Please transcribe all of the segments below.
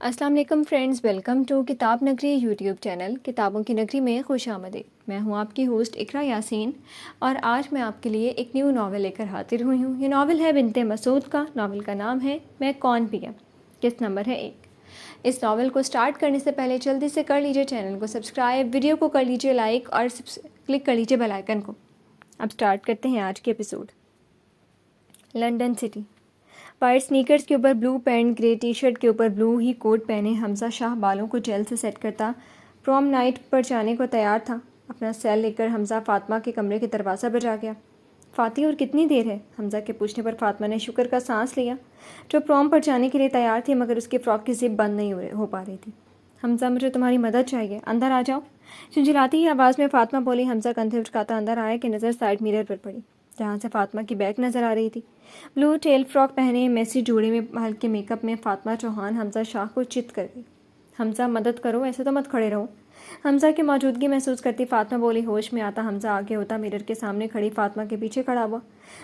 السلام علیکم friends, welcome to کتاب نگری یوٹیوب چینل کتابوں کی نگری میں خوش آمدید۔ میں ہوں آپ کی ہوسٹ اقرا یاسین، اور آج میں آپ کے لیے ایک نیو ناول لے کر حاضر ہوئی ہوں۔ یہ ناول ہے بنت مسعود کا۔ ناول کا نام ہے میں کون پیم، قسط نمبر ہے 1۔ اس ناول کو سٹارٹ کرنے سے پہلے جلدی سے کر لیجئے چینل کو سبسکرائب، ویڈیو کو کر لیجئے لائک اور کلک کر لیجئے بیل آئیکن کو۔ اب سٹارٹ کرتے ہیں آج کے episode. London city. White Snickers کے اوپر بلو پینٹ، گرے ٹی شرٹ کے اوپر بلو ہی کوٹ پہنے حمزہ شاہ بالوں کو جیل سے سیٹ کرتا پروم نائٹ پر جانے کو تیار تھا۔ اپنا سیل لے کر حمزہ فاطمہ کے کمرے کے دروازہ پر جا گیا۔ فاتح اور کتنی دیر ہے؟ حمزہ کے پوچھنے پر فاطمہ نے شکر کا سانس لیا۔ جو پروم پر جانے کے لیے تیار تھی مگر اس کی فراک کی زپ بند نہیں ہو پا رہی تھی۔ حمزہ مجھے تمہاری مدد چاہیے، اندر آ جاؤ، جھنجھلاتی ہی آواز میں فاطمہ بولی۔ حمزہ کندھے اٹکاتا اندر آیا کہ نظر سائڈ میرر پر پڑی جہاں سے فاطمہ کی بیک نظر آ رہی تھی۔ بلو ٹیل فراک پہنے میسی جوڑے میں ہلکے میک اپ میں فاطمہ چوہان حمزہ شاہ کو چت کر گئی۔ حمزہ مدد کرو، ایسے تو مت کھڑے رہو۔ حمزہ کی موجودگی محسوس کرتی فاطمہ بولی۔ ہوش میں آتا حمزہ آگے ہوتا میرر کے سامنے کھڑی فاطمہ کے پیچھے کھڑا ہوا۔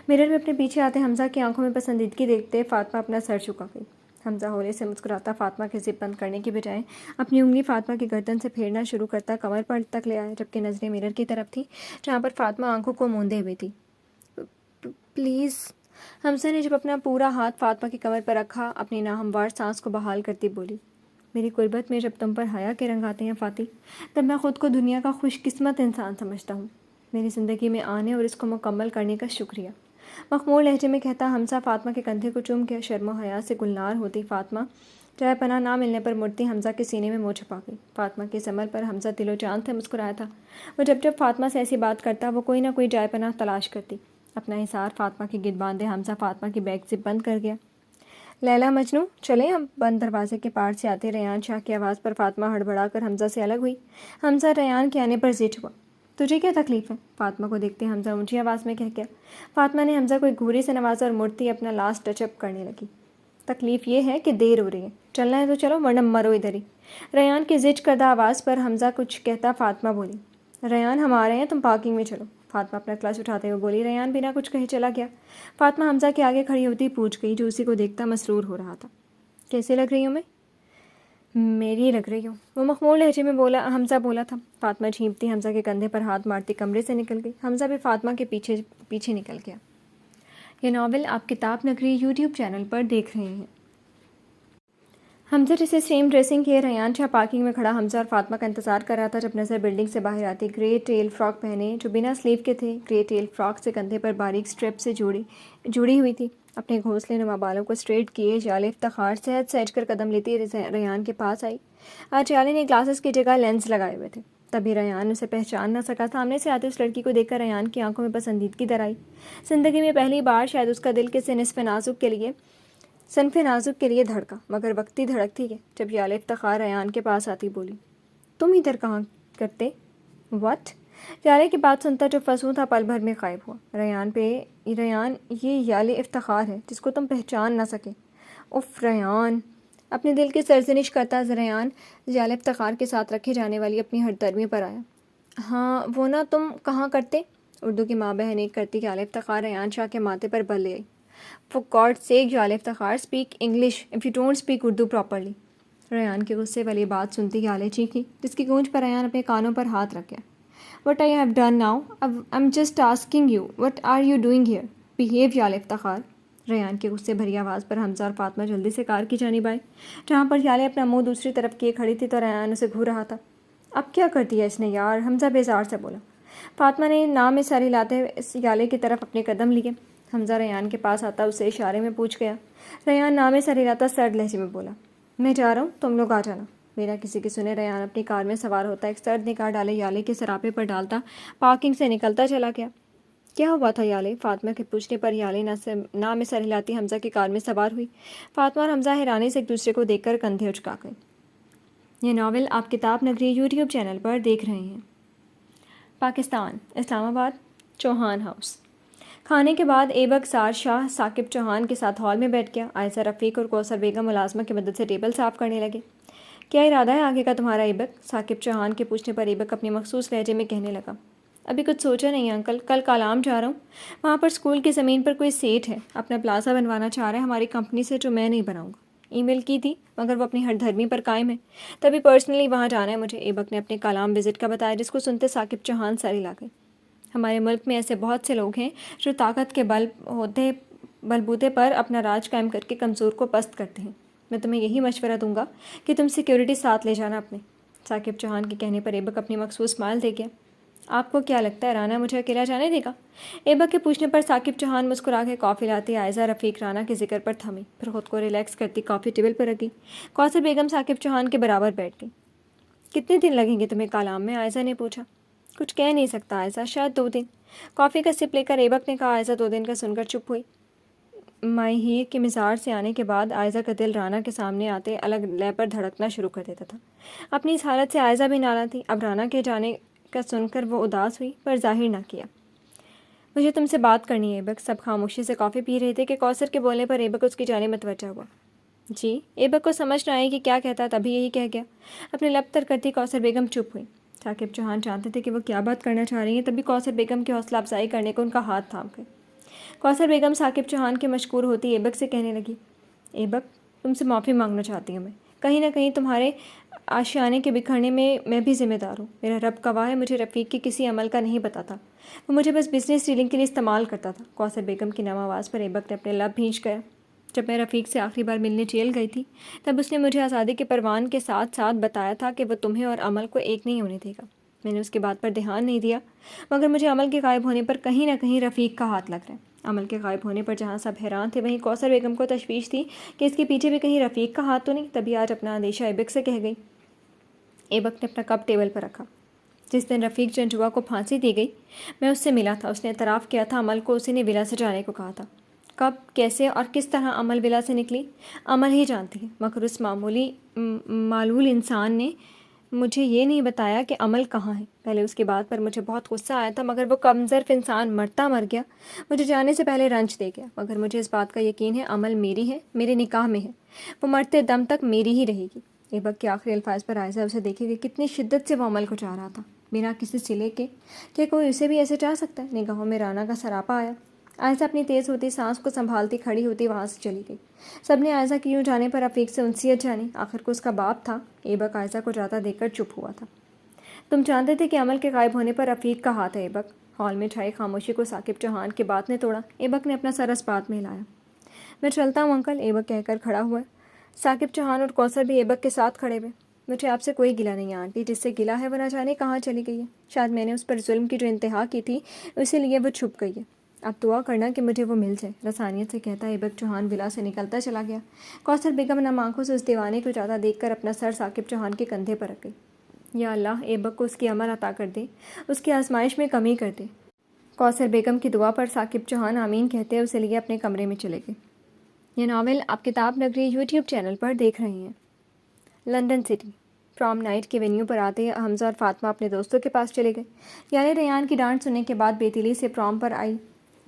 میرر میں اپنے پیچھے آتے حمزہ کی آنکھوں میں پسندیدگی دیکھتے فاطمہ اپنا سر جھکا گئی۔ حمزہ ہولے سے مسکراتا فاطمہ کے زپ بند کرنے کی بجائے اپنی انگلی فاطمہ کی گردن سے پھیرنا شروع کرتا کمر پر تک لے آیا، جبکہ نظریں میرر کی طرف تھی جہاں پر فاطمہ آنکھوں کو موندے ہوئی تھی۔ پلیز۔ حمزہ نے جب اپنا پورا ہاتھ فاطمہ کی کمر پر رکھا اپنی ناہموار سانس کو بحال کرتی بولی، میری غربت میں جب تم پر حیا کے رنگ آتے ہیں فاتح، تب میں خود کو دنیا کا خوش قسمت انسان سمجھتا ہوں۔ میری زندگی میں آنے اور اس کو مکمل کرنے کا شکریہ، مخمور لہجے میں کہتا حمزہ فاطمہ کے کندھے کو چوم کے شرم و حیا سے گلنار ہوتی فاطمہ جائے پناہ نہ ملنے پر مڑتی حمزہ کے سینے میں منہ چھپا گئی۔ فاطمہ کے ثمر پر حمزہ دل و جان سے مسکرایا تھا۔ وہ جب فاطمہ سے ایسی بات کرتا وہ کوئی نہ کوئی جائے پناہ تلاش کرتی۔ اپنا حصار فاطمہ کی گرد باندھے حمزہ فاطمہ کی بیگ زپ بند کر گیا۔ لیلا مجنوں چلیں اب۔ بند دروازے کے پار سے آتے ریان شاہ کی آواز پر فاطمہ ہڑبڑا کر حمزہ سے الگ ہوئی۔ حمزہ ریان کے آنے پر زٹ ہوا۔ تجھے کیا تکلیف ہے؟ فاطمہ کو دیکھتے حمزہ اونچی آواز میں کہہ گیا۔ فاطمہ نے حمزہ کو ایک گھوری سے نوازا اور مڑتی اپنا لاسٹ ٹچ اپ کرنے لگی۔ تکلیف یہ ہے کہ دیر ہو رہی ہے، چلنا ہے تو چلو ورنہ مرو ادھر ہی۔ ریان کی زٹ کردہ آواز پر حمزہ کچھ کہتا فاطمہ بولی، ریان ہم آ رہے ہیں، تم پارکنگ میں چلو۔ فاطمہ اپنا کلچ اٹھاتے ہوئے بولی۔ ریان بنا کچھ کہے چلا گیا۔ فاطمہ حمزہ کے آگے کھڑی ہوتی پوچھ گئی جو اسی کو دیکھتا مسرور ہو رہا تھا، کیسے لگ رہی ہوں میں؟ میری لگ رہی ہوں، وہ مخمور لہجے میں حمزہ بولا تھا۔ فاطمہ جھینپتی حمزہ کے کندھے پر ہاتھ مارتی کمرے سے نکل گئی۔ حمزہ بھی فاطمہ کے پیچھے نکل گیا۔ یہ ناول آپ کتاب نگری یوٹیوب چینل پر دیکھ رہے ہیں۔ حمزہ جسے سیم ڈریسنگ کیے ریان شاہ پارکنگ میں کھڑا حمزہ اور فاطمہ کا انتظار کر رہا تھا جب نظر بلڈنگ سے باہر آتی گرے ٹیل فراک پہنے جو بنا سلیو کے تھے۔ گرے ٹیل فراک سے کندھے پر باریک سٹرپ سے جڑی ہوئی تھی۔ اپنے گھونسلے نما بالوں کو اسٹریٹ کیے جالے افتخار صحت سہج کر قدم لیتی ریان کے پاس آئی۔ آج جالے نے گلاسز کی جگہ لینس لگائے ہوئے تھے، تبھی ریان اسے پہچان نہ سکا۔ سامنے سے آتے اس لڑکی کو دیکھ کر ریان کی آنکھوں میں پسندیدگی در آئی۔ زندگی میں پہلی بار شاید اس کا دل کسی صنف نازک کے لیے دھڑکا، مگر وقتی دھڑکتی ہے جب یال افتخار ریان کے پاس آتی بولی، تم ادھر کہاں کرتے؟ وٹ؟ یالے کی بات سنتا جو فسوں تھا پل بھر میں غائب ہوا۔ ریان یہ یال افتخار ہے جس کو تم پہچان نہ سکے؟ اف ریان! اپنے دل کی سرزنش کرتا ریان یال افتخار کے ساتھ رکھے جانے والی اپنی ہر درمی پر آیا۔ ہاں وہ نا، تم کہاں کرتے؟ اردو کی ماں بہن ایک کرتی یال افتخار ریان شاہ کے ماتھے پر بل لے آئی۔ For God's sake یال Iftikhar, speak English if you don't speak Urdu properly۔ Rayan کی غصے والی بات سنتی یالے چیخی جس کی گونج پر ریان اپنے کانوں پر ہاتھ رکھ گیا۔ What I have done now? I'm just asking you, what are you doing here? Behave یال Iftikhar. Rayan کی غصے بھری آواز پر حمزہ اور فاطمہ جلدی سے کار کی جانب آئے جہاں پر یالے اپنا منہ دوسری طرف کیے کھڑی تھی تو ریان اسے گھور رہا تھا۔ اب کیا کر دیا اس نے یار؟ حمزہ بیزار سے بولا۔ فاطمہ نے نام میں سر ہلاتے ہوئے یالے کی طرف اپنے قدم لیے۔ حمزہ ریان کے پاس آتا اسے اشارے میں پوچھ گیا۔ ریان نام میں سر ہلاتا سرد لہجے میں بولا، میں جا رہا ہوں، تم لوگ آ جانا۔ میرا کسی کی سنے ریان اپنی کار میں سوار ہوتا ایک سرد نگاہ ڈالے یالے کے سراپے پر ڈالتا پارکنگ سے نکلتا چلا گیا۔ کیا ہوا تھا یالے؟ فاطمہ کے پوچھنے پر یالے نام میں سر ہلاتی حمزہ کی کار میں سوار ہوئی۔ فاطمہ اور حمزہ حیرانی سے ایک دوسرے کو دیکھ کر کندھے اچکا گئے۔ یہ ناول آپ کتاب نگری یوٹیوب چینل پر دیکھ رہے ہیں۔ پاکستان، اسلام آباد، چوہان ہاؤس۔ کھانے کے بعد ایبک سار شاہ ثاقب چوہان کے ساتھ ہال میں بیٹھ گیا۔ عائشہ رفیق اور کوثر بیگم ملازمہ کی مدد سے ٹیبل صاف کرنے لگے۔ کیا ارادہ ہے آگے کا تمہارا ایبک؟ ثاقب چوہان کے پوچھنے پر ایبک اپنی مخصوص لہجے میں کہنے لگا، ابھی کچھ سوچا نہیں انکل، کل کالام جا رہا ہوں، وہاں پر اسکول کی زمین پر کوئی سیٹ ہے، اپنا پلازا بنوانا چاہ رہا ہے ہماری کمپنی سے جو میں نہیں بناؤں گا۔ ای میل کی تھی مگر وہ اپنی ہر دھرمی پر قائم ہے. تبھی پرسنلی وہاں جانا ہے مجھے. ایبک نے اپنے کلام وزٹ کا بتایا جس کو سنتے ثاقب چوہان سر ہلا گئے. ہمارے ملک میں ایسے بہت سے لوگ ہیں جو طاقت کے بلبوتے پر اپنا راج قائم کر کے کمزور کو پست کرتے ہیں. میں تمہیں یہی مشورہ دوں گا کہ تم سیکیورٹی ساتھ لے جانا اپنے. ثاقب چوہان کے کہنے پر ایبک اپنی مخصوص اسمائل دے گیا. آپ کو کیا لگتا ہے رانا مجھے اکیلا جانے دے گا؟ ایبک کے پوچھنے پر ثاقب چوہان مسکرا کے کافی لاتی عائزہ رفیق رانا کے ذکر پر تھمی، پھر خود کو ریلیکس کرتی کافی ٹیبل پر رکھی. کوثر بیگم ثاقب چوہان کے برابر بیٹھ گئی. کتنے دن لگیں گے تمہیں کلام میں؟ عائزہ نے پوچھا. کچھ کہہ نہیں سکتا عائزہ، شاید 2 دن. کافی کا سپ لے کر ایبک نے کہا. عائزہ 2 دن کا سن کر چپ ہوئی. مائی ہیر کے مزار سے آنے کے بعد عائزہ کا دل رانا کے سامنے آتے الگ لے پر دھڑکنا شروع کر دیتا تھا. اپنی اس حالت سے عائزہ بھی ناراض تھی. اب رانا کے جانے کا سن کر وہ اداس ہوئی پر ظاہر نہ کیا. مجھے تم سے بات کرنی ہے ایبک. سب خاموشی سے کافی پی رہے تھے کہ کوثر کے بولنے پر ایبک اس کی جانب متوجہ ہوا. جی؟ ایبک کو سمجھ نہ آئی کہ کیا کہتا، تبھی یہی کہہ گیا. اپنے لب تر کرتی کوثر بیگم چپ ہوئی. ثاقب چوہان جانتے تھے کہ وہ کیا بات کرنا چاہ رہی ہیں، تبھی کوثر بیگم کی حوصلہ افزائی کرنے کو ان کا ہاتھ تھام گئے. کوثر بیگم ثاقب چوہان کے مشکور ہوتی ایبک سے کہنے لگی. ایبک، تم سے معافی مانگنا چاہتی ہوں. میں کہیں نہ کہیں تمہارے آشیانے کے بکھرنے میں میں بھی ذمہ دار ہوں. میرا رب گواہ ہے، مجھے رفیق کے کسی عمل کا نہیں پتہ تھا. وہ مجھے بس بزنس ڈیلنگ کے لیے استعمال کرتا تھا. کوثر بیگم کی نم آواز پر ایبک نے اپنے لب بھینچ گیا. جب میں رفیق سے آخری بار ملنے جیل گئی تھی تب اس نے مجھے آزادی کے پروان کے ساتھ ساتھ بتایا تھا کہ وہ تمہیں اور عمل کو ایک نہیں ہونے دے گا. میں نے اس کی بات پر دھیان نہیں دیا، مگر مجھے عمل کے غائب ہونے پر کہیں نہ کہیں رفیق کا ہاتھ لگ رہا ہے. عمل کے غائب ہونے پر جہاں سب حیران تھے وہیں کوثر بیگم کو تشویش تھی کہ اس کے پیچھے بھی کہیں رفیق کا ہاتھ تو نہیں. تبھی آج اپنا اندیشہ ایبک سے کہہ گئی. ایبک نے اپنا کپ ٹیبل پر رکھا. جس دن رفیق جنجوا کو پھانسی دی گئی میں اس سے ملا تھا. اس نے اعتراف کیا تھا عمل کو اسی نے ولا سے جانے کو کہا تھا. کب، کیسے اور کس طرح عمل ولا سے نکلی عمل ہی جانتی ہے، مگر اس معلول انسان نے مجھے یہ نہیں بتایا کہ عمل کہاں ہے. پہلے اس کی بات پر مجھے بہت غصہ آیا تھا، مگر وہ کمظرف انسان مرتا مر گیا. مجھے جانے سے پہلے رنج دے گیا، مگر مجھے اس بات کا یقین ہے عمل میری ہے، میرے نکاح میں ہے. وہ مرتے دم تک میری ہی رہے گی. ایبک کے آخری الفاظ پر عائزہ اسے دیکھے کہ کتنی شدت سے وہ عمل کو چاہ رہا تھا، بنا کسی سلے کے. کیا کوئی اسے بھی ایسے چاہ سکتا ہے؟ نگاہوں میں رانا کا سراپا آیا. عائزہ اپنی تیز ہوتی سانس کو سنبھالتی کھڑی ہوتی وہاں سے چلی گئی. سب نے عائزہ کی یوں جانے پر رفیق سے انسیت جانی. آخر کو اس کا باپ تھا. ایبک عائزہ کو جاتا دیکھ کر چپ ہوا تھا. تم جانتے تھے کہ عمل کے غائب ہونے پر رفیق کا ہاتھ ہے ایبک؟ ہال میں چھائی خاموشی کو ثاقب چوہان کی بات نے توڑا. ایبک نے اپنا سر اس بات میں ہلایا. میں چلتا ہوں انکل، ایبک کہہ کر کھڑا ہوا. ثاقب چوہان اور کوثر بھی ایبک کے ساتھ کھڑے ہوئے. مجھے آپ سے کوئی گلہ نہیں ہے آنٹی، جس سے گلہ ہے وہ نہ جانے کہاں چلی گئی ہے. شاید میں نے اس پر ظلم کی جو انتہا کی تھی اسی لیے وہ چھپ گئی ہے. اب دعا کرنا کہ مجھے وہ مل جائے، رسانیت سے کہتا ایبک چوہان ولا سے نکلتا چلا گیا. کوثر بیگم نم آنکھوں سے اس دیوانے کو جاتا دیکھ کر اپنا سر ثاقب چوہان کے کندھے پر رکھ گئی. یا اللہ، ایبک کو اس کی عمل عطا کر دے، اس کی آزمائش میں کمی کر دے. کوثر بیگم کی دعا پر ثاقب چوہان آمین کہتے اسے لیے اپنے کمرے میں چلے گئے. یہ ناول آپ کتاب نگری یوٹیوب چینل پر دیکھ رہے ہیں. لندن سٹی پرام نائٹ کے وینیو پر آتے حمزہ اور فاطمہ اپنے دوستوں کے پاس چلے گئے. یعنی ریان کی ڈانٹ سننے کے بعد بیدلی سے پرام پر آئی،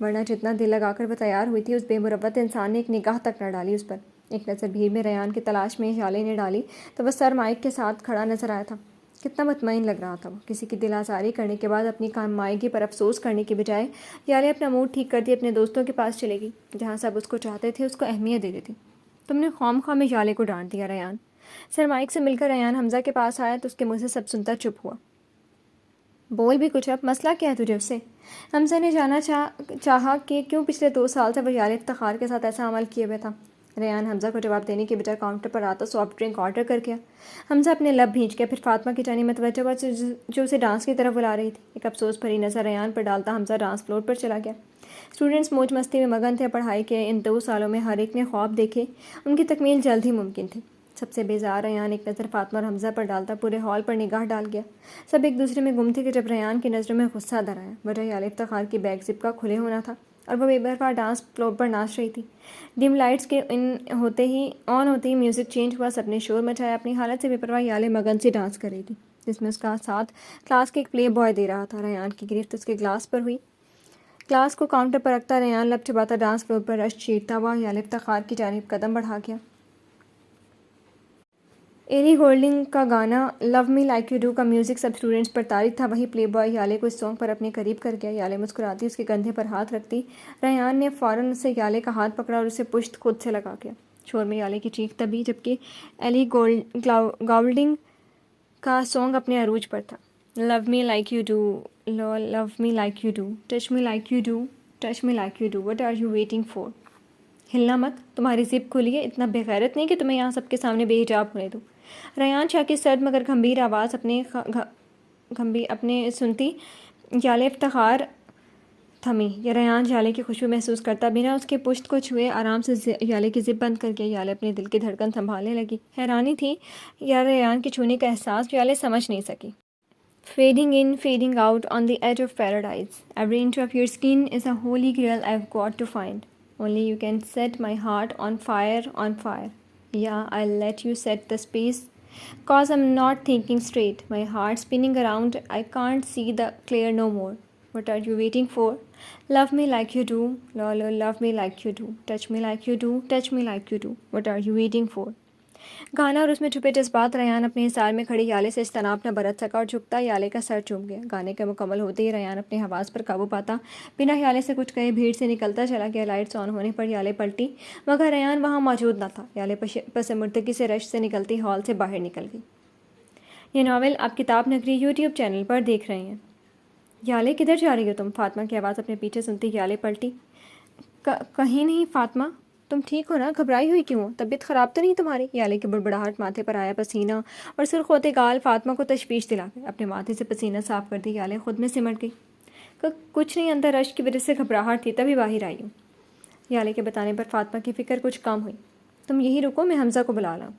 ورنہ جتنا دل لگا کر وہ تیار ہوئی تھی اس بے مروت انسان نے ایک نگاہ تک نہ ڈالی اس پر. ایک نظر بھیڑ میں ریان کی تلاش میں یالے نے ڈالی تو وہ سر مائک کے ساتھ کھڑا نظر آیا تھا. کتنا مطمئن لگ رہا تھا وہ. کسی کی دل آزاری کرنے کے بعد اپنی کام مائگی پر افسوس کرنے کے بجائے یالے اپنا موڈ ٹھیک کرتی اپنے دوستوں کے پاس چلے گئی. جہاں سب اس کو چاہتے تھے اس کو اہمیت دیتے تھے. تم نے خواہ مخواہ میں یالے کو ڈانٹ دیا ریان. سر مائک سے مل کر ریان حمزہ کے پاس آیا تو اس کے منہ سے سب سنتا چپ ہوا. بول بھی کچھ، اب مسئلہ کیا ہے تجھے اس سے؟ حمزہ نے جانا چاہا کہ کیوں پچھلے 2 سال سے وہ یالے افتخار کے ساتھ ایسا عمل کیے ہوئے تھا. ریان حمزہ کو جواب دینے کے بجائے کاؤنٹر پر آتا سافٹ ڈرنک آرڈر کر گیا. حمزہ اپنے لب بھینچ گیا، پھر فاطمہ کی جانب متوجہ ہوا جو اسے ڈانس کی طرف بلا رہی تھی. ایک افسوس بھری نظر ریان پر ڈالتا حمزہ ڈانس فلور پر چلا گیا. اسٹوڈنٹس موج مستی میں مگن تھے. پڑھائی کے ان 2 سالوں میں ہر ایک نے خواب دیکھے، ان کی تکمیل جلد ہی ممکن تھی. سب سے بیزار ریان ایک نظر فاطمہ اور حمزہ پر ڈالتا پورے ہال پر نگاہ ڈال گیا. سب ایک دوسرے میں گم تھے کہ جب ریان کی نظروں میں غصہ در آیا. وجہ یالے افتخار کی بیک زپ کا کھلے ہونا تھا اور وہ بے پرواہ ڈانس فلور پر ناچ رہی تھی. ڈم لائٹس کے آن ہوتے ہی میوزک چینج ہوا. سب نے شور مچایا. اپنی حالت سے بے پرواہ یالے مگن سے ڈانس کر رہی تھی جس میں اس کا ساتھ کلاس کے ایک پلے بوائے دے رہا تھا. ریان کی گرفت اس کے گلاس پر ہوئی. گلاس کو کاؤنٹر پر رکھتا ریان لب چباتا ڈانس فلور پر رش چیرتا ہوا یالے افتخار کی جانب قدم بڑھا گیا. ایلی گولڈنگ کا گانا لو می لائک یو ڈو کا میوزک سب اسٹوڈنٹس پر طاری تھا. وہی پلے بوائے یالے کو اس سانگ پر اپنے قریب کر گیا. یالے مسکراتی اس کے کندھے پر ہاتھ رکھتی. ریان نے فوراً اس سے یالے کا ہاتھ پکڑا اور اسے پشت خود سے لگا گیا. شور میں یالے کی چیخ تبھی جبکہ ایلی گولڈنگ کا سانگ اپنے عروج پر تھا. لو me like you do, love me like you do, touch me like you do, touch me like you do, what are you waiting for. ہلنا مت، تمہاری زپ کھلی ہے، اتنا بے غیرت نہیں کہ تمہیں یہاں سب کے سامنے بے حجاب ہونے دوں. ریان شاہ کی سرد مگر گھمبیر آواز اپنے سنتی یالے افتخار تھمی. یہ ریان یالے کی خوشبو محسوس کرتا بنا اس کے پشت کو چھوئے آرام سے یالے کی زپ بند کر کے یالے اپنے دل کی دھڑکن سنبھالنے لگی. حیرانی تھی یا ریان کے چھونے کا احساس یالے سمجھ نہیں سکی. Fading in, fading out on the edge of paradise. Every inch of your skin is a holy grail I've got to find. Only you can set my heart on fire, on fire. Yeah, I'll let you set the space. 'Cause I'm not thinking straight. My heart's spinning around. I can't see the clear no more. What are you waiting for? Love me like you do. Lolo, love me like you do. Touch me like you do. Touch me like you do. What are you waiting for? گانا اور اس میں چھپے جذبات. ریان اپنے حصار میں کھڑی یالے سے اجتناب نہ برت سکا اور جھکتا یالے کا سر چوم گیا. گانے کے مکمل ہوتے ہی ریان اپنے حواس پر قابو پاتا بنا یالے سے کچھ کہے بھیڑ سے نکلتا چلا گیا. لائٹس آن ہونے پر یالے پلٹی مگر ریان وہاں موجود نہ تھا. یالے پس مرتکی سے رش سے نکلتی ہال سے باہر نکل گئی. یہ ناول آپ کتاب نگری یوٹیوب چینل پر دیکھ رہے ہیں. یالے کدھر جا رہی ہو تم؟ فاطمہ کی آواز اپنے پیچھے سنتی یالے پلٹی. کہیں نہیں فاطمہ، تم ٹھیک ہو نا؟ گھبرائی ہوئی کیوں ہو؟ طبیعت خراب تو نہیں تمہاری؟ یالے کی بڑبڑاہٹ، ماتھے پر آیا پسینہ اور سرخ ہوتے گال فاطمہ کو تشویش دلا گئے. اپنے ماتھے سے پسینہ صاف کر دی یالے خود میں سمٹ گئی. کچھ نہیں، اندر رشک کی وجہ سے گھبراہٹ تھی تبھی باہر آئی ہوں. یالے کے بتانے پر فاطمہ کی فکر کچھ کم ہوئی. تم یہی رکو، میں حمزہ کو بلا لاؤں،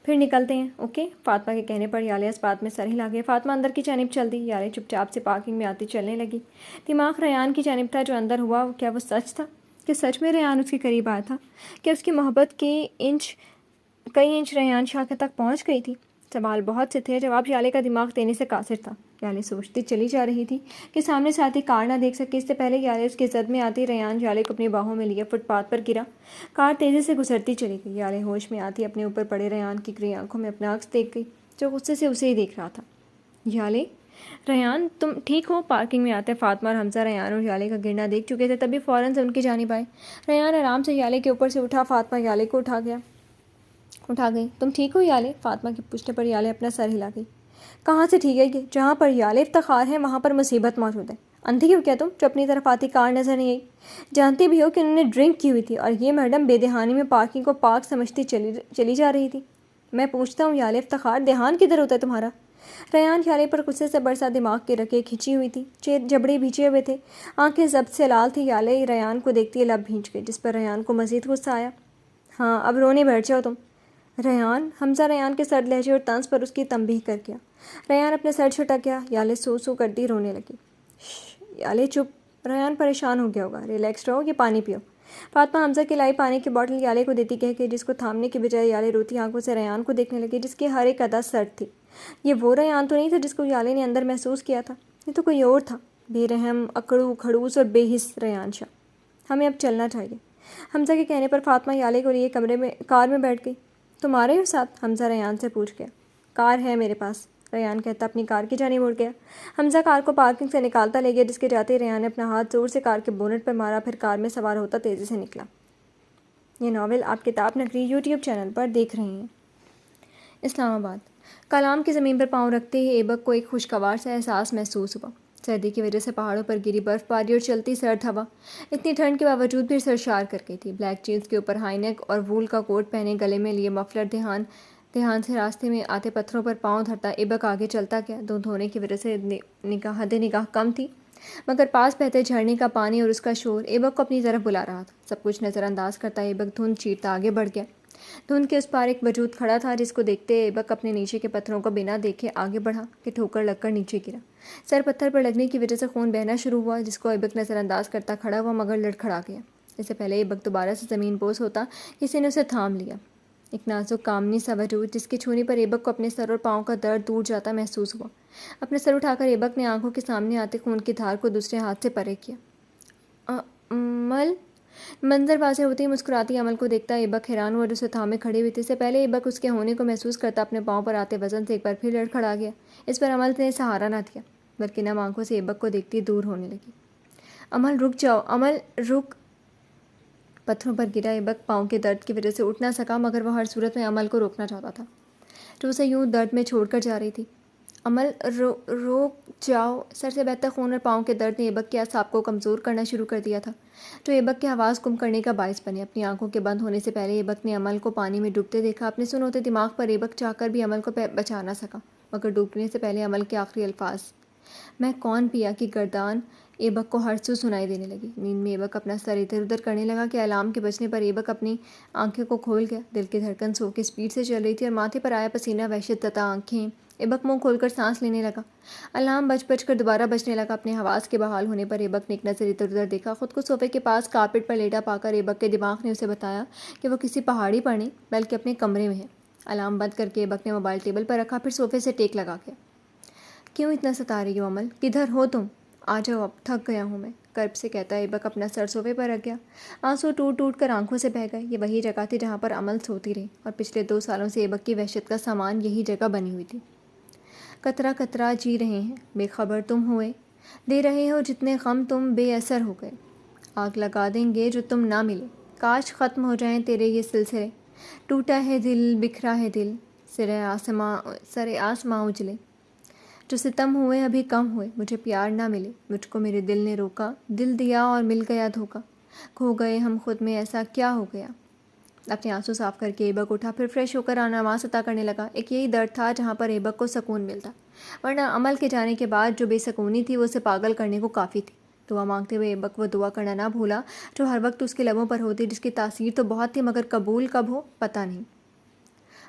پھر نکلتے ہیں. اوکے. فاطمہ کے کہنے پر یالے اس بات میں سر ہلا گیا. فاطمہ اندر کی جانب چل دی. یالے چپ چاپ سے پارکنگ میں آتی چلنے لگی. دماغ ریان کی جانب تھا. جو اندر ہوا کیا وہ سچ تھا؟ کہ سچ میں ریان اس کے قریب آیا تھا؟ کہ اس کی محبت کی کئی انچ ریان شاہ تک پہنچ گئی تھی؟ سوال بہت سے تھے، جواب یالے کا دماغ دینے سے قاصر تھا. یالے سوچتی چلی جا رہی تھی کہ سامنے سے آتی کار نہ دیکھ سکے. اس سے پہلے یالے اس کی زد میں آتی ریان یالے کو اپنی باہوں میں لیے فٹ پاتھ پر گرا. کار تیزی سے گزرتی چلی گئی. یالے ہوش میں آتی اپنے اوپر پڑے ریان کی گری آنکھوں میں اپنا عکس دیکھ گئی جو غصے سے اسے ہی دیکھ رہا تھا. یالے، ریان تم ٹھیک ہو؟ پارکنگ میں آتے فاطمہ اور حمزہ ریان اور یالے کا گرنا دیکھ چکے تھے تبھی فوراً سے ان کی جانب آئے. ریان آرام سے یالے کے اوپر سے اٹھا. فاطمہ یالے کو اٹھا گئی. تم ٹھیک ہو یالے؟ فاطمہ کے پوچھنے پر یالے اپنا سر ہلا گئی. کہاں سے ٹھیک ہے یہ؟ جہاں پر یالے افتخار ہے وہاں پر مصیبت موجود ہے. اندھی ہو کیا تم جو اپنی طرف آتی کار نظر نہیں آئی؟ جانتی بھی ہو کہ انہوں نے ڈرنک کی ہوئی تھی اور یہ میڈم بے دہانی میں پارکنگ کو پارک سمجھتی چلی جا رہی تھی. میں پوچھتا ہوں یالے افتخار، دھیان کدھر ہوتا ہے تمہارا؟ ریان یالے پر غصے سے برسا. دماغ کی رگیں کھنچی ہوئی تھی، جبڑے بھیجے ہوئے تھے، آنکھیں ضبط سے لال تھی. یالے ریان کو دیکھتی لب بھینچ گئی جس پر ریان کو مزید غصہ آیا. ہاں اب رونے بیٹھ جاؤ تم. ریان. حمزہ ریان کے سرد لہجے اور طنز پر اس کی تنبیہ کر گیا. ریان اپنے سر چھٹک گیا. یالے سو کرتی رونے لگی. یالے چپ. ریان پریشان ہو گیا ہوگا. ریلیکس رہو، یہ پانی پیو. فاطمہ حمزہ کی لائی پانی کی بوتل یالے کو دیتی کہہ کے جس کو تھامنے کی بجائے یالے روتی آنکھوں سے ریان کو دیکھنے لگی جس کی ہر ایک ادا سرد تھی. یہ وہ ریان تو نہیں تھا جس کو یالے نے اندر محسوس کیا تھا. یہ تو کوئی اور تھا. بے رحم، اکڑو کھڑوس اور بے حس ریان شاہ. ہمیں اب چلنا چاہیے. حمزہ کے کہنے پر فاطمہ یالے کو لیے کار میں بیٹھ گئی. تم آ رہے ہو ساتھ؟ حمزہ ریان سے پوچھ گیا. کار ہے میرے پاس، ریان کہتا اپنی کار کی جانب مڑ گیا. حمزہ کار کو پارکنگ سے نکالتا لے گیا جس کے جاتے ریان نے اپنا ہاتھ زور سے کار کے بونٹ پر مارا. پھر کار میں سوار ہوتا تیزی سے نکلا. یہ ناول آپ کتاب نگری یوٹیوب چینل پر دیکھ رہی ہیں. اسلام آباد. کلام کی زمین پر پاؤں رکھتے ہی ایبک کو ایک خوشگوار سا احساس محسوس ہوا. سردی کی وجہ سے پہاڑوں پر گری برف باری اور چلتی سرد ہوا اتنی ٹھنڈ کے باوجود بھی سرشار کر گئی تھی. بلیک جینس کے اوپر ہائی نیک اور وول کا کوٹ پہنے، گلے میں لیے مفلر، دھیان سے راستے میں آتے پتھروں پر پاؤں دھرتا ایبک آگے چلتا گیا. دھند ہونے کی وجہ سے حد نگاہ کم تھی مگر پاس بہتے جھرنے کا پانی اور اس کا شور ایبک کو اپنی طرف بلا رہا تھا. سب کچھ نظر انداز کرتا ایبک دھند چیرتا آگے بڑھ گیا. دھند کے اس پار ایک وجود کھڑا تھا جس کو دیکھتے ایبک اپنے نیچے کے پتھروں کو بنا دیکھے آگے بڑھا کہ ٹھوکر لگ کر نیچے گرا. سر پتھر پر لگنے کی وجہ سے خون بہنا شروع ہوا جس کو ایبک نظر انداز کرتا کھڑا ہوا مگر لڑکھڑا گیا. اس سے پہلے ایبک دوبارہ سے زمین بوس ہوتا کسی نے اسے تھام لیا. ایک نازک کامنی سا وجود جس کی چھونے پر ایبک کو اپنے سر اور پاؤں کا درد دور جاتا محسوس ہوا. اپنے سر اٹھا کر ایبک نے آنکھوں کے سامنے آتے خون کی دھار کو دوسرے ہاتھ سے پرے کیا. عمل. منظر واضح ہوتے ہی مسکراتی عمل کو دیکھتا ایبک حیران ہوا جو اسے تھامے کھڑی ہوئی تھی. اس سے پہلے ایبک اس کے ہونے کو محسوس کرتا اپنے پاؤں پر آتے وزن سے ایک بار پھر لڑکھڑا گیا. اس پر عمل نے سہارا نہ دیا بلکہ نم آنکھوں سے ایبک کو دیکھتی دور ہونے لگی. عمل رک جاؤ. عمل رک. پتھروں پر گرا ایبک پاؤں کے درد کی وجہ سے اٹھ نہ سکا، مگر وہ ہر صورت میں عمل کو روکنا چاہتا تھا جو اسے یوں درد میں چھوڑ کر جا رہی تھی۔ عمل روک جاؤ۔ سر سے بہتا خون اور پاؤں کے درد نے ایبک کے اعصاب کو کمزور کرنا شروع کر دیا تھا، جو ایبک کے آواز گم کرنے کا باعث بنے۔ اپنی آنکھوں کے بند ہونے سے پہلے ایبک نے عمل کو پانی میں ڈوبتے دیکھا۔ اپنے سن ہوتے دماغ پر ایبک چاہ کر بھی عمل کو بچا نہ سکا، مگر ڈوبنے سے پہلے عمل کے آخری الفاظ میں کون پیا کی گردان ایبک کو ہر سو سنائی دینے لگی۔ نیند میں ایبک اپنا سر ادھر ادھر کرنے لگا کہ الارم کے بجنے پر ایبک اپنی آنکھیں کو کھول گیا۔ دل کی دھڑکن سو کی سپیڈ سے چل رہی تھی اور ماتھے پر آیا پسینہ وحشت زدہ آنکھیں۔ ایبک منہ کھول کر سانس لینے لگا۔ الارم بج کر دوبارہ بجنے لگا۔ اپنے حواس کے بحال ہونے پر ایبک نے ایک نظر ادھر ادھر دیکھا۔ خود کو صوفے کے پاس کارپیٹ پر لیٹا پا کر ایبک کے دماغ نے اسے بتایا کہ وہ کسی پہاڑی پر نہیں بلکہ اپنے کمرے میں ہے۔ الارم بند کر کے ایبک نے موبائل ٹیبل پر رکھا، پھر صوفے سے ٹیک لگا کے کیوں اتنا ستا رہی ہو عمل؟ کدھر ہو تم؟ آ جاؤ، اب تھک گیا ہوں میں، کرب سے کہتا ایبک اپنا سر صوفے پر رکھ گیا۔ آنسو ٹوٹ ٹوٹ کر آنکھوں سے بہہ گئے۔ یہ وہی جگہ تھی جہاں پر عمل سوتی رہی، اور پچھلے 2 سالوں سے ایبک کی وحشت کا سامان یہی جگہ بنی ہوئی تھی۔ قطرہ قطرہ جی رہے ہیں، بے خبر تم ہوئے، دے رہے ہو جتنے غم تم بے اثر ہو گئے، آگ لگا دیں گے جو تم نہ ملے، کاش ختم ہو جائیں تیرے یہ سلسلے، ٹوٹا ہے دل بکھرا ہے دل، سر آسماں اجلے، جو ستم ہوئے ابھی کم ہوئے، مجھے پیار نہ ملے، مجھ کو میرے دل نے روکا، دل دیا اور مل گیا دھوکا، کھو گئے ہم خود میں ایسا کیا ہو گیا۔ اپنے آنسو صاف کر کے ایبک اٹھا، پھر فریش ہو کر نماز ادا کرنے لگا۔ ایک یہی درد تھا جہاں پر ایبک کو سکون ملتا، ورنہ عمل کے جانے کے بعد جو بے سکونی تھی وہ اسے پاگل کرنے کو کافی تھی۔ دعا مانگتے ہوئے ایبک وہ دعا کرنا نہ بھولا جو ہر وقت اس کے لبوں پر ہوتی، جس کی تاثیر تو بہت تھی مگر قبول کب ہو پتہ نہیں۔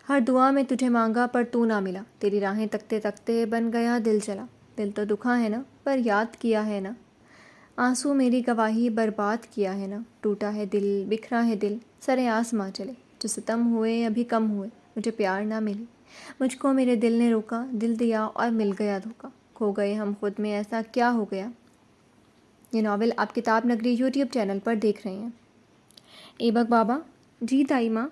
ہر دعا میں تجھے مانگا پر تو نہ ملا، تیری راہیں تکتے تکتے بن گیا دل چلا، دل تو دکھا ہے نا پر یاد کیا ہے نا، آنسو میری گواہی برباد کیا ہے نا، ٹوٹا ہے دل بکھرا ہے دل، سر آسماں چلے، جو ستم ہوئے ابھی کم ہوئے، مجھے پیار نہ ملے، مجھ کو میرے دل نے روکا، دل دیا اور مل گیا دھوکا، کھو گئے ہم خود میں ایسا کیا ہو گیا۔ یہ ناول آپ کتاب نگری یوٹیوب چینل پر دیکھ رہے ہیں۔ ایبک بابا؟ جی دائی ماں،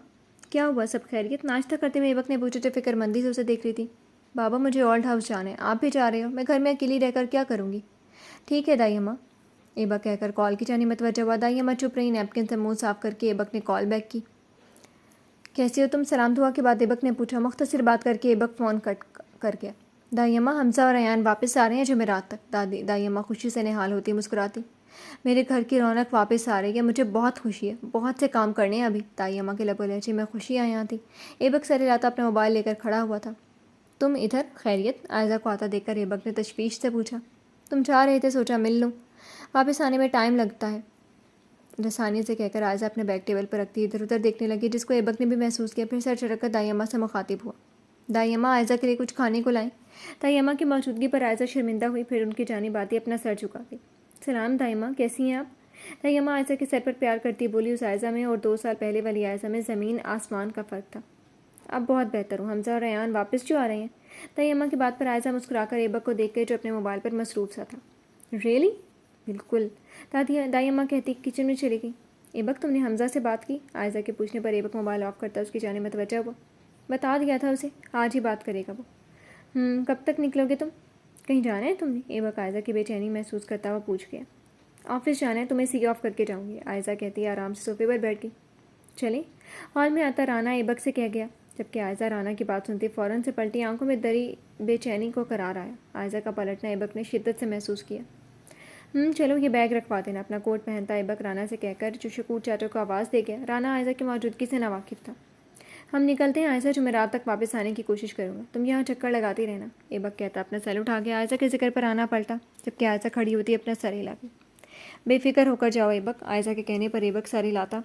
کیا ہوا، سب خیریت؟ ناشتہ کرتے ہوئے ایبک نے پوچھا جو فکر مندی سے اسے دیکھ رہی تھی۔ بابا مجھے اولڈ ہاؤس جانا ہے، آپ بھی جا رہے ہو؟ میں گھر میں اکیلی رہ کر کیا کروں گی؟ ٹھیک ہے دائی اماں، ایبک کہہ کر کال کی جانب متوجہ ہوا۔ دائی اماں چپ رہی۔ نیپکن سے منہ صاف کر کے ایبک نے کال بیک کی۔ کیسی ہو تم؟ سلام دعا کے بعد ایبک نے پوچھا۔ مختصر بات کر کے ایبک فون کٹ کر گیا۔ دائی اماں، حمزہ اور ایان واپس آ رہے ہیں جمعرات تک۔ دائی اماں خوشی سے نہال ہوتی مسکراتی۔ میرے گھر کی رونق واپس آ رہی ہے، مجھے بہت خوشی ہے، بہت سے کام کرنے ہیں ابھی۔ دائی اماں کے لبوں لہجے میں خوشی یہاں تھی۔ ایبک سر ہلاتا اپنا موبائل لے کر کھڑا ہوا تھا۔ تم ادھر؟ خیریت؟ عائزہ کو آتا دیکھ کر ایبک نے تشویش سے پوچھا۔ تم جا رہے تھے، سوچا مل لوں، واپس آنے میں ٹائم لگتا ہے، رسانی سے کہہ کر عائزہ اپنے بیگ ٹیبل پر رکھتی ادھر ادھر دیکھنے لگی، جس کو ایبک نے بھی محسوس کیا۔ پھر سر چڑک کر دائی اماں سے مخاطب ہوا۔ دائی اماں، عائزہ کے لیے کچھ کھانے کو لائیں؟ دائی اماں کی موجودگی پر عائزہ شرمندہ ہوئی، پھر ان کی جانب آتی اپنا سر جھکا دی۔ سلام دائی اماں، کیسی ہیں آپ؟ دائی اماں عائزہ کے سر پر پیار کرتی بولی۔ اس عائزہ میں اور 2 سال پہلے والی عائزہ میں زمین آسمان کا فرق تھا۔ اب بہت بہتر ہوں، حمزہ اور ریان واپس جو آ رہے ہیں؟ دائی اماں کی بات پر عائزہ مسکرا کر ایبک کو دیکھ کے جو اپنے موبائل پر مصروف سا تھا۔ ریئلی؟ بالکل، دائی اماں کہتی کچن میں چلی گئی۔ ایبک، تم نے حمزہ سے بات کی؟ عائزہ کے پوچھنے پر ایبک موبائل آف کرتا اس کی جانب متوجہ ہوا۔ بتا دیا تھا اسے، آج ہی بات کرے گا وہ۔ کب تک نکلو گے تم؟ کہیں جانا ہے تم نے؟ ایبک عائزہ کی بے چینی محسوس کرتا ہوا پوچھ گیا۔ آفس جانا ہے، تمہیں سی آف کر کے جاؤں گی، عائزہ کہتی آرام سے صوفے پر بیٹھ گئی۔ چلیں؟ ہال میں آتا رانا ایبک سے کہہ گیا، جبکہ عائزہ رانا کی بات سنتی فوراً سے پلٹی، آنکھوں میں دری بے چینی کو قرار آیا۔ عائزہ کا پلٹنا ایبک نے شدت سے محسوس کیا۔ چلو یہ بیگ رکھوا دینا، اپنا کوٹ پہنتا ایبک رانا سے کہہ کر جو شکور چاچا کو آواز دے گیا۔ رانا عائزہ کی موجودگی سے ناواقف تھا۔ ہم نکلتے ہیں عائزہ، جمعرات تک واپس آنے کی کوشش کروں گا، تم یہاں چکر لگاتی رہنا، ایبک کہتا اپنا سر اٹھا گیا۔ عائزہ کے ذکر پر رانا پلٹا، جبکہ عائزہ کھڑی ہوتی اپنا سر ہلا گئی۔ بے فکر ہو کر جاؤ ایبک، عائزہ کے کہنے پر ایبک سر ہلاتا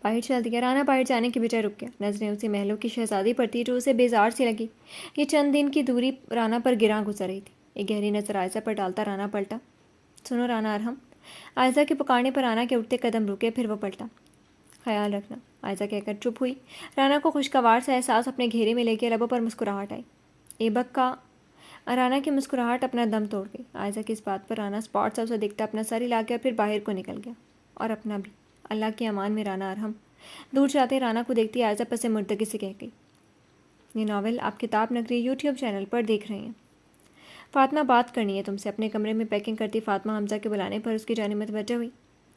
باہر چل دیا۔ رانا باہر جانے کی بجائے رک گیا، نظریں اسی محلوں کی شہزادی پر تھی جو اسے بیزار سی لگی۔ یہ چند دن کی دوری رانا پر گراں گزر رہی تھی۔ ایک گہری نظر عائزہ پر ڈالتا رانا پلٹا۔ سنو رانا ارحم، عائزہ کے پکارنے پر رانا کے اٹھتے قدم رکے، پھر وہ پلٹا۔ خیال رکھنا، عائزہ کہہ کر چپ ہوئی۔ رانا کو خوشگوار سا احساس اپنے گھیرے میں لے کے لبوں پر مسکراہٹ آئی۔ ایبک کا رانا کی مسکراہٹ اپنا دم توڑ گئی۔ عائزہ کی اس بات پر رانا اسپاٹ سا اسے دیکھتا اپنا سر ہلا گیا، پھر باہر کو نکل گیا، اور اپنا بھی۔ اللہ کی امان میں رانا ارحم، دور جاتے رانا کو دیکھتی عائزہ پس مردگی سے کہہ گئی۔ یہ ناول آپ کتاب نگری یوٹیوب چینل پر دیکھ رہے ہیں۔ فاطمہ، بات کرنی ہے تم سے، اپنے کمرے میں پیکنگ کرتی فاطمہ حمزہ کے بلانے پر اس کی جانب متوجہ ہوئی۔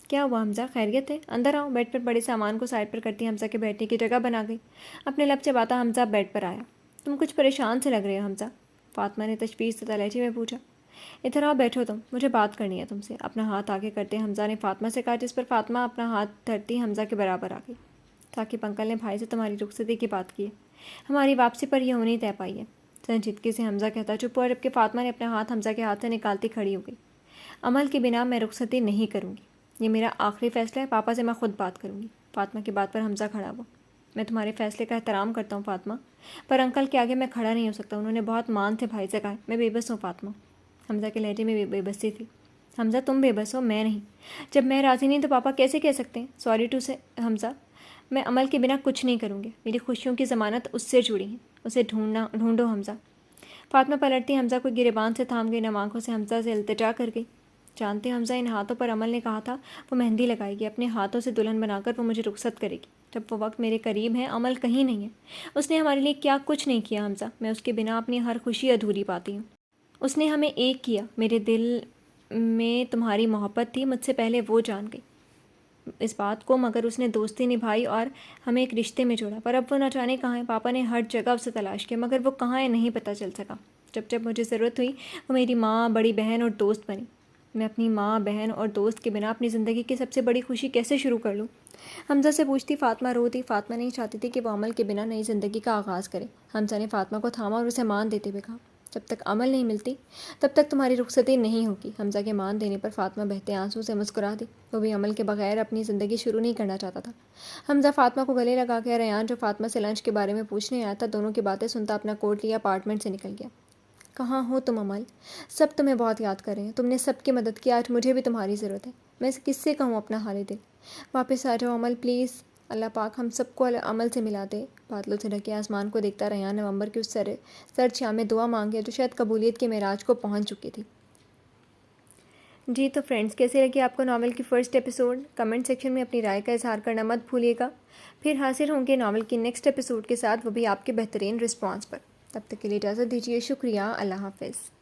کیا ہوا حمزہ، خیریت ہے؟ اندر آؤ۔ بیڈ پر بڑے سامان کو سائڈ پر کرتی حمزہ کے بیٹھنے کی جگہ بنا گئی۔ اپنے لب چباتا حمزہ بیڈ پر آیا۔ تم کچھ پریشان سے لگ رہے ہو حمزہ، فاطمہ نے تشویش سے لہجے میں پوچھا۔ ادھر آؤ، بیٹھو، تم، مجھے بات کرنی ہے تم سے، اپنا ہاتھ آگے کرتے حمزہ نے فاطمہ سے کہا، جس پر فاطمہ اپنا ہاتھ دھرتی حمزہ کے برابر آ گئی۔ ثاقب انکل نے بھائی سے تمہاری رخصتی کی بات کی ہے، ہماری واپسی پر یہ ہونی طے پائی ہے، سنجیدگی سے حمزہ کہتا چپ ہوا، جبکہ فاطمہ نے اپنا ہاتھ حمزہ کے ہاتھ سے نکالتی کھڑی ہو گئی۔ عمل کی بنا میں رخصتی نہیں کروں گی، یہ میرا آخری فیصلہ ہے، پاپا سے میں خود بات کروں گی۔ فاطمہ کی بات پر حمزہ کھڑا ہوا۔ میں تمہارے فیصلے کا احترام کرتا ہوں فاطمہ، پر انکل کے آگے میں کھڑا نہیں ہو سکتا، انہوں نے بہت مان سے بھائی سے کہا ہے، میں بے بس ہوں فاطمہ۔ حمزہ کے لہجے میں بے بسی تھی۔ حمزہ تم بے بس ہو، میں نہیں، جب میں راضی نہیں تو پاپا کیسے کہہ سکتے ہیں؟ سوری ٹو سے حمزہ، میں عمل کے بنا کچھ نہیں کروں گی، میری خوشیوں کی ضمانت اس سے جڑی ہیں، اسے ڈھونڈو حمزہ۔ فاطمہ پلٹتی حمزہ کو گریبان سے تھام گئی، نم آنکھوں سے حمزہ سے التجا کر گئی۔ جانتے حمزہ، ان ہاتھوں پر عمل نے کہا تھا وہ مہندی لگائے گی، اپنے ہاتھوں سے دلہن بنا کر وہ مجھے رخصت کرے گی، جب وہ وقت میرے قریب ہے، عمل کہیں نہیں ہے۔ اس نے ہمارے لیے کیا کچھ نہیں کیا حمزہ، میں اس کے بنا اپنی ہر خوشی ادھوری پاتی ہوں۔ اس نے ہمیں ایک کیا، میرے دل میں تمہاری محبت تھی، مجھ سے پہلے وہ جان گئی اس بات کو، مگر اس نے دوستی نبھائی اور ہمیں ایک رشتے میں جوڑا، پر اب وہ نہ جانے کہاں ہے، پاپا نے ہر جگہ اسے تلاش کیا، مگر وہ کہاں ہے نہیں پتہ چل سکا۔ جب جب مجھے ضرورت ہوئی وہ میری ماں، بڑی بہن اور دوست بنی، میں اپنی ماں، بہن اور دوست کے بنا اپنی زندگی کی سب سے بڑی خوشی کیسے شروع کر لوں؟ حمزہ سے پوچھتی فاطمہ روتی۔ فاطمہ نہیں چاہتی تھی کہ وہ عمل کے بنا نئی زندگی کا آغاز کرے۔ حمزہ نے فاطمہ کو تھاما اور اسے مان دیتے ہوئے کہا، جب تک عمل نہیں ملتی تب تک تمہاری رخصتی نہیں ہوگی۔ حمزہ کے مان دینے پر فاطمہ بہتے آنسوں سے مسکرا دی، وہ بھی عمل کے بغیر اپنی زندگی شروع نہیں کرنا چاہتا تھا۔ حمزہ فاطمہ کو گلے لگا کے، ریان جو فاطمہ سے لنچ کے بارے میں پوچھنے آیا تھا، دونوں کی باتیں سنتا اپنا کوٹ لیا، اپارٹمنٹ سے نکل گیا۔ کہاں ہو تم عمل؟ سب تمہیں بہت یاد کر رہے ہیں، تم نے سب کی مدد کی، آج مجھے بھی تمہاری ضرورت ہے، میں کس سے کہوں اپنا حال دل؟ واپس آ جاؤ عمل پلیز، اللہ پاک ہم سب کو عمل سے ملا دے۔ بادلوں سے ڈھکے آسمان کو دیکھتا ریان نومبر کی اس سرد شام میں دعا مانگی جو شاید قبولیت کے معراج کو پہنچ چکی تھی۔ جی تو فرینڈز، کیسے لگی آپ کو ناول کی فرسٹ ایپیسوڈ؟ کمنٹ سیکشن میں اپنی رائے کا اظہار کرنا مت بھولیے گا۔ پھر حاضر ہوں گے ناول کی نیکسٹ ایپیسوڈ کے ساتھ، وہ بھی آپ کے بہترین رسپانس پر۔ تب تک کے لیے اجازت دیجیے، شکریہ، اللہ حافظ۔